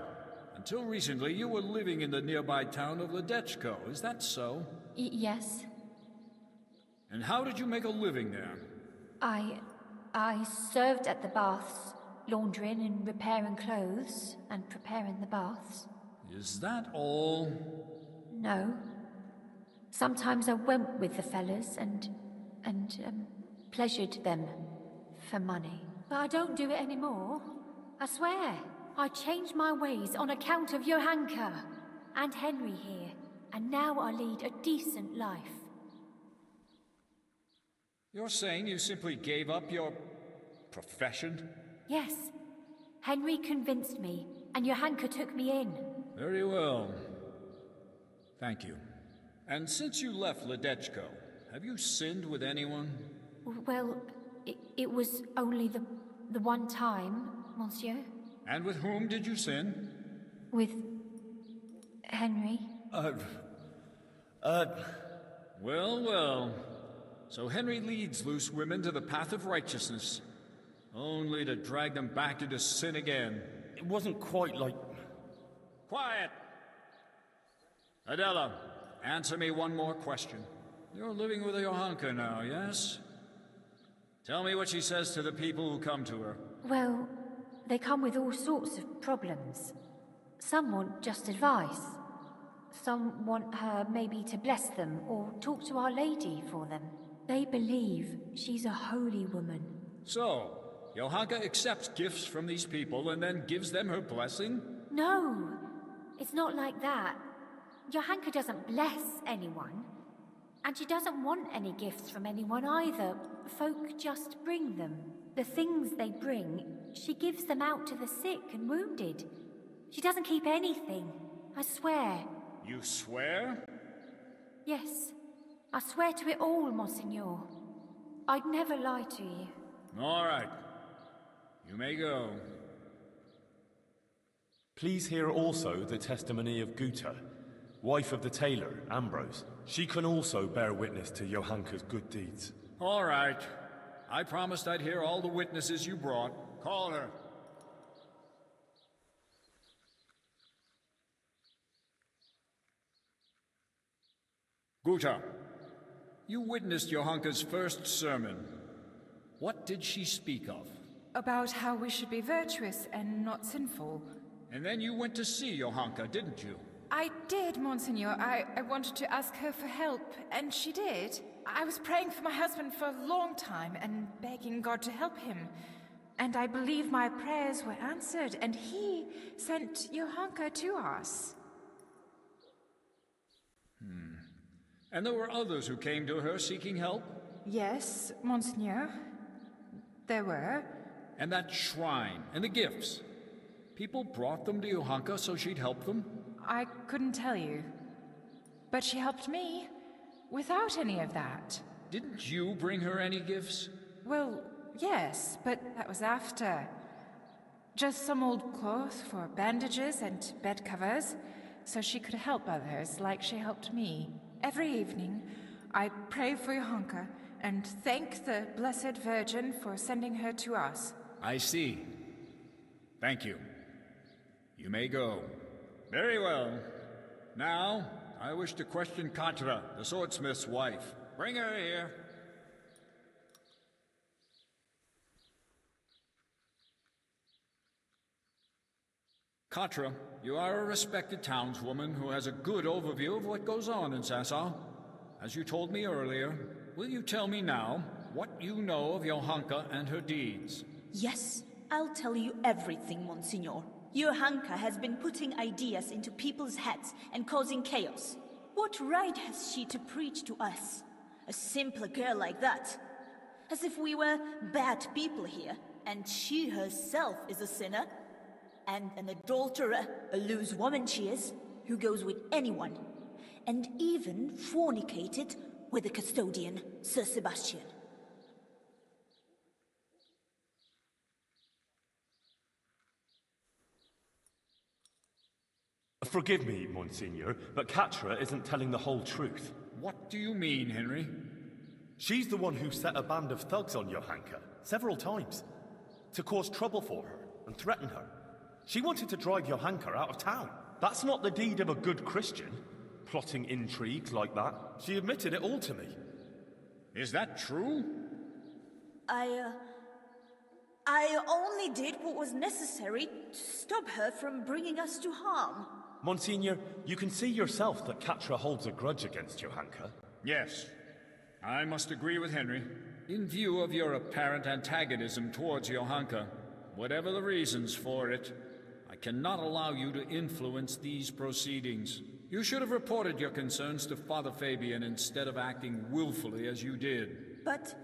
until recently you were living in the nearby town of Ledechko, is that so? Yes. And how did you make a living there? I served at the baths, laundering and repairing clothes, and preparing the baths. Is that all? No. Sometimes I went with the fellas and pleasured them for money. But I don't do it anymore. I swear. I changed my ways on account of Johanka and Henry here, and now I lead a decent life. You're saying you simply gave up your profession? Yes. Henry convinced me, and Johanka took me in. Very well. Thank you. And since you left Ledechko, have you sinned with anyone? Well, it was only the one time, monsieur. And with whom did you sin? With Henry. Well, well. So Henry leads loose women to the path of righteousness, only to drag them back into sin again. It wasn't quite like... Quiet! Adela, answer me one more question. You're living with Johanka now, yes? Tell me what she says to the people who come to her. Well, they come with all sorts of problems. Some want just advice. Some want her maybe to bless them or talk to Our Lady for them. They believe she's a holy woman. So, Johanka accepts gifts from these people and then gives them her blessing? No, it's not like that. Johanka doesn't bless anyone. And she doesn't want any gifts from anyone either. Folk just bring them. The things they bring, she gives them out to the sick and wounded. She doesn't keep anything, I swear. You swear? Yes, I swear to it all, Monseigneur. I'd never lie to you. All right. You may go. Please hear also the testimony of Guta, wife of the tailor, Ambrose. She can also bear witness to Johanka's good deeds. All right. I promised I'd hear all the witnesses you brought. Call her. Guta, you witnessed Johanka's first sermon. What did she speak of? About how we should be virtuous and not sinful. And then you went to see Johanka, didn't you? I did, Monsignor. I wanted to ask her for help, and she did. I was praying for my husband for a long time and begging God to help him. And I believe my prayers were answered, and he sent Johanka to us. And there were others who came to her seeking help? Yes, Monseigneur. There were. And that shrine, and the gifts. People brought them to Johanka so she'd help them? I couldn't tell you. But she helped me, without any of that. Didn't you bring her any gifts? Well, yes, but that was after. Just some old cloth for bandages and bed covers, so she could help others like she helped me. Every evening, I pray for Johanka and thank the Blessed Virgin for sending her to us. I see. Thank you. You may go. Very well. Now, I wish to question Katra, the swordsmith's wife. Bring her here. Katra, you are a respected townswoman who has a good overview of what goes on in Sasau. As you told me earlier, will you tell me now what you know of Johanka and her deeds? Yes, I'll tell you everything, Monsignor. Johanka has been putting ideas into people's heads and causing chaos. What right has she to preach to us? A simple girl like that. As if we were bad people here, and she herself is a sinner. And an adulterer, a loose woman she is, who goes with anyone. And even fornicated with the custodian, Sir Sebastian. Forgive me, Monsignor, but Katra isn't telling the whole truth. What do you mean, Henry? She's the one who set a band of thugs on Johanka several times to cause trouble for her and threaten her. She wanted to drive Johanka out of town. That's not the deed of a good Christian, plotting intrigues like that. She admitted it all to me. Is that true? I only did what was necessary to stop her from bringing us to harm. Monsignor, you can see yourself that Katra holds a grudge against Johanka. Yes. I must agree with Henry. In view of your apparent antagonism towards Johanka, whatever the reasons for it, I cannot allow you to influence these proceedings. You should have reported your concerns to Father Fabian instead of acting willfully as you did. But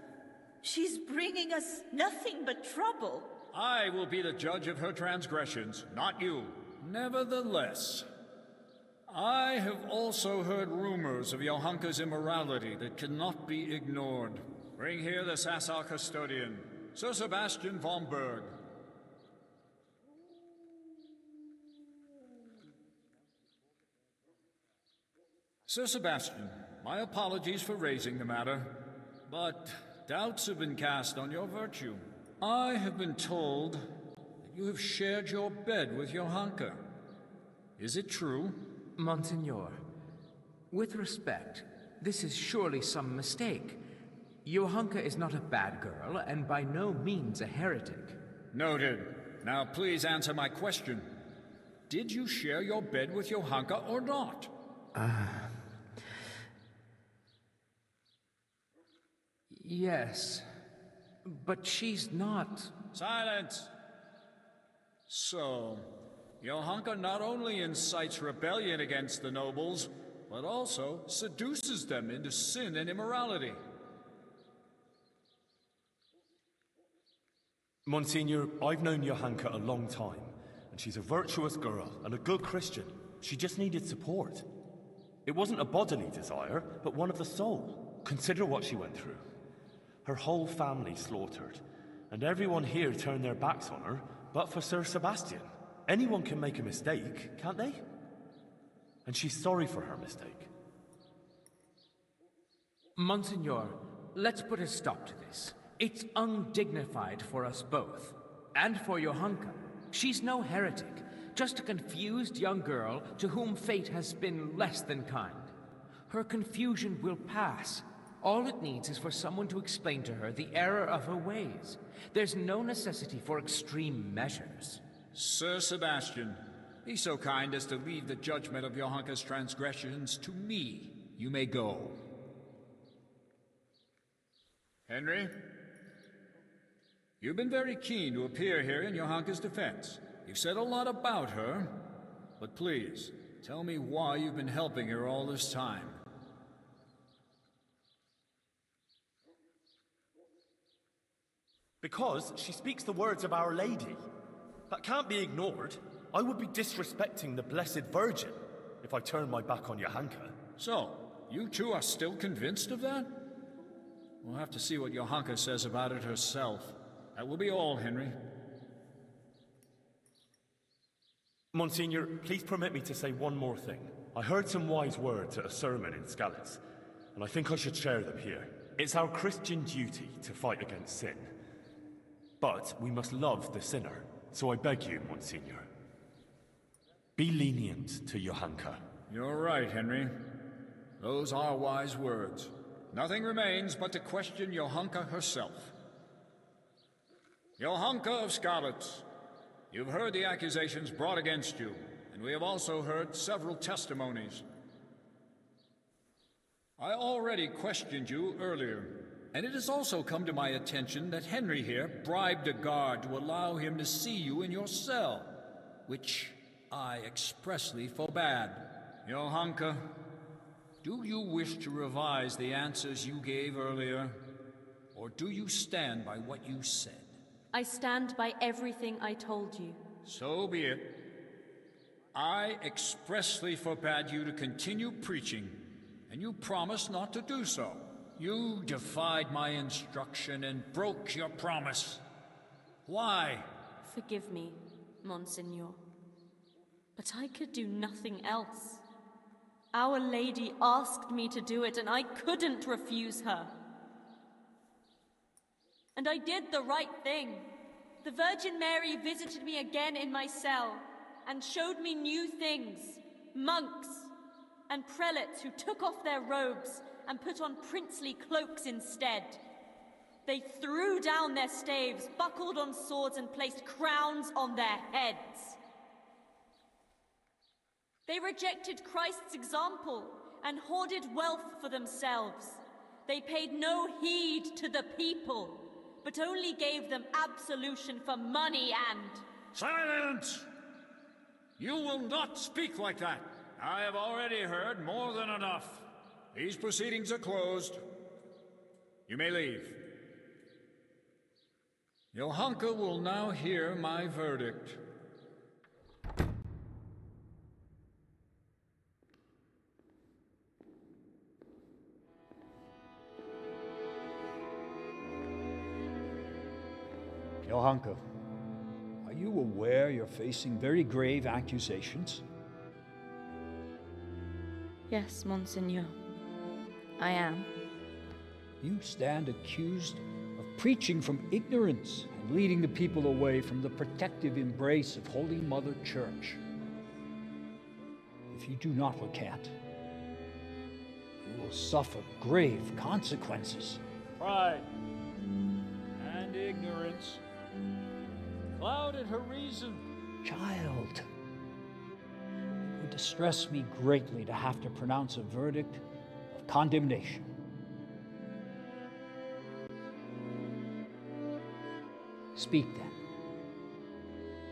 she's bringing us nothing but trouble. I will be the judge of her transgressions, not you. Nevertheless, I have also heard rumors of Johanka's immorality that cannot be ignored. Bring here the Sasau custodian, Sir Sebastian von Berg. Sir Sebastian, my apologies for raising the matter, but doubts have been cast on your virtue. I have been told that you have shared your bed with Johanka. Is it true? Monsignor, with respect, this is surely some mistake. Johanka is not a bad girl, and by no means a heretic. Noted. Now please answer my question. Did you share your bed with Johanka or not? Yes, but she's not... Silence! So, Johanka not only incites rebellion against the nobles, but also seduces them into sin and immorality. Monsignor, I've known Johanka a long time, and she's a virtuous girl and a good Christian. She just needed support. It wasn't a bodily desire, but one of the soul. Consider what she went through. Her whole family slaughtered, and everyone here turned their backs on her, but for Sir Sebastian. Anyone can make a mistake, can't they? And she's sorry for her mistake. Monsignor, let's put a stop to this. It's undignified for us both. And for Johanka. She's no heretic, just a confused young girl to whom fate has been less than kind. Her confusion will pass. All it needs is for someone to explain to her the error of her ways. There's no necessity for extreme measures. Sir Sebastian, be so kind as to leave the judgment of Johanka's transgressions to me. You may go. You've been very keen to appear here in Johanka's defense. You've said a lot about her, but please, tell me why you've been helping her all this time. Because she speaks the words of Our Lady. That can't be ignored. I would be disrespecting the Blessed Virgin if I turned my back on Johanka. So, you two are still convinced of that? We'll have to see what Johanka says about it herself. That will be all, Henry. Monsignor, please permit me to say one more thing. I heard some wise words at a sermon in Scalitz, and I think I should share them here. It's our Christian duty to fight against sin. But we must love the sinner. So I beg you, Monsignor, be lenient to Johanka. You're right, Henry. Those are wise words. Nothing remains but to question Johanka herself. Johanka of Scalitz, you've heard the accusations brought against you, and we have also heard several testimonies. I already questioned you earlier, and it has also come to my attention that Henry here bribed a guard to allow him to see you in your cell, which I expressly forbade. Johanka, do you wish to revise the answers you gave earlier, or do you stand by what you said? I stand by everything I told you. So be it. I expressly forbade you to continue preaching, and you promised not to do so. You defied my instruction and broke your promise. Why? Forgive me, Monsignor. But I could do nothing else. Our Lady asked me to do it, and I couldn't refuse her. And I did the right thing. The Virgin Mary visited me again in my cell and showed me new things. Monks and prelates who took off their robes and put on princely cloaks instead. They threw down their staves, buckled on swords, and placed crowns on their heads. They rejected Christ's example and hoarded wealth for themselves. They paid no heed to the people, but only gave them absolution for money and... Silence! You will not speak like that. I have already heard more than enough. These proceedings are closed. You may leave. Johanka will now hear my verdict. Johanka, are you aware you're facing very grave accusations? Yes, Monsignor. I am. You stand accused of preaching from ignorance and leading the people away from the protective embrace of Holy Mother Church. If you do not recant, you will suffer grave consequences. Pride and ignorance clouded her reason. Child, it would distress me greatly to have to pronounce a verdict of condemnation. Speak then.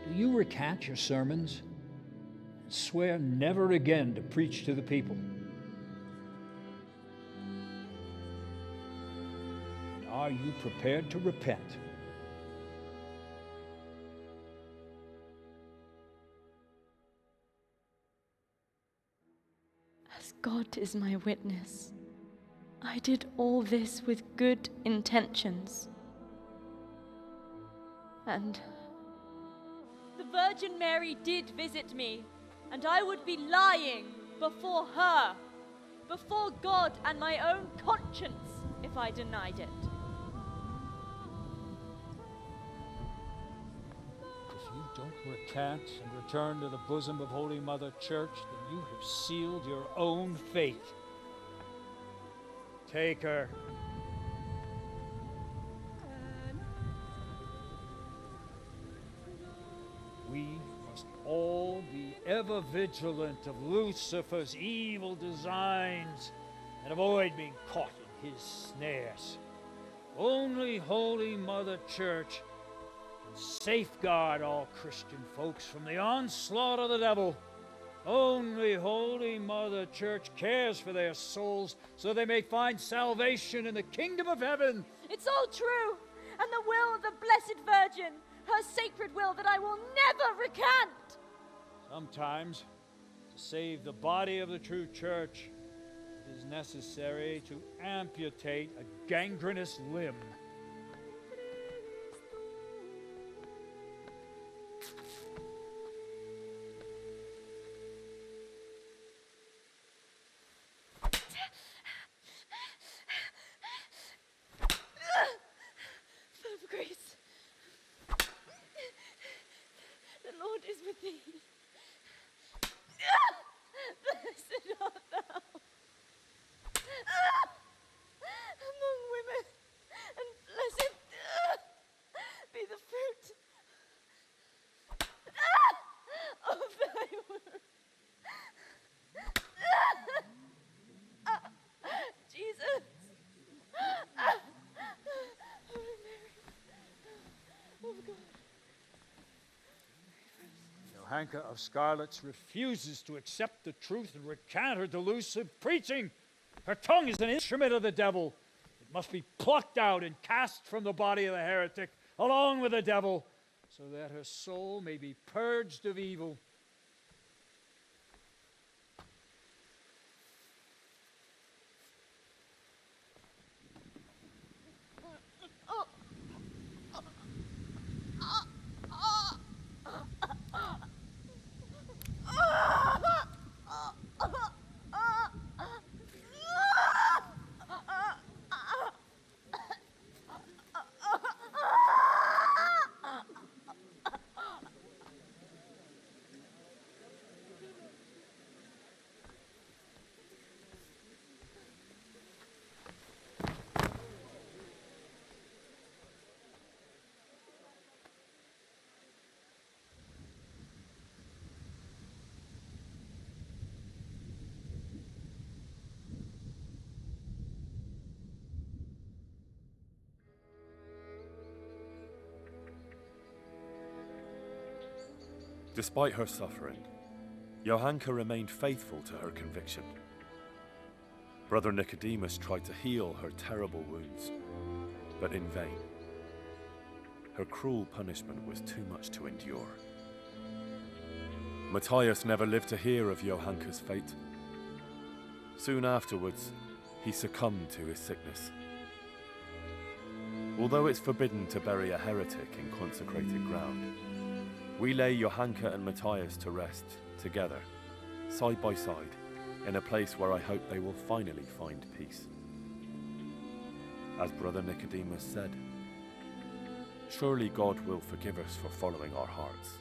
Do you recant your sermons and swear never again to preach to the people? And are you prepared to repent? As God is my witness, I did all this with good intentions. And the Virgin Mary did visit me, and I would be lying before her, before God and my own conscience, if I denied it. If you don't recant and return to the bosom of Holy Mother Church, then you have sealed your own fate. Take her. We must all be ever vigilant of Lucifer's evil designs and avoid being caught in his snares. Only Holy Mother Church Safeguard all Christian folks from the onslaught of the devil. Only Holy Mother Church cares for their souls so they may find salvation in the kingdom of heaven. It's all true, and the will of the Blessed Virgin, her sacred will that I will never recant. Sometimes, to save the body of the true church, it is necessary to amputate a gangrenous limb. Full of grace. The Lord is with thee. Blessed art thou among women, and blessed be the fruit of thy womb. Jesus. Holy Mary. Oh God. Johanka of Scarlets refuses to accept the truth and recant her delusive preaching. Her tongue is an instrument of the devil. It must be plucked out and cast from the body of the heretic along with the devil, so that her soul may be purged of evil. Despite her suffering, Johanka remained faithful to her conviction. Brother Nicodemus tried to heal her terrible wounds, but in vain. Her cruel punishment was too much to endure. Matthias never lived to hear of Johanka's fate. Soon afterwards, he succumbed to his sickness. Although it's forbidden to bury a heretic in consecrated ground, we lay Johanka and Matthias to rest together, side by side, in a place where I hope they will finally find peace. As Brother Nicodemus said, surely God will forgive us for following our hearts.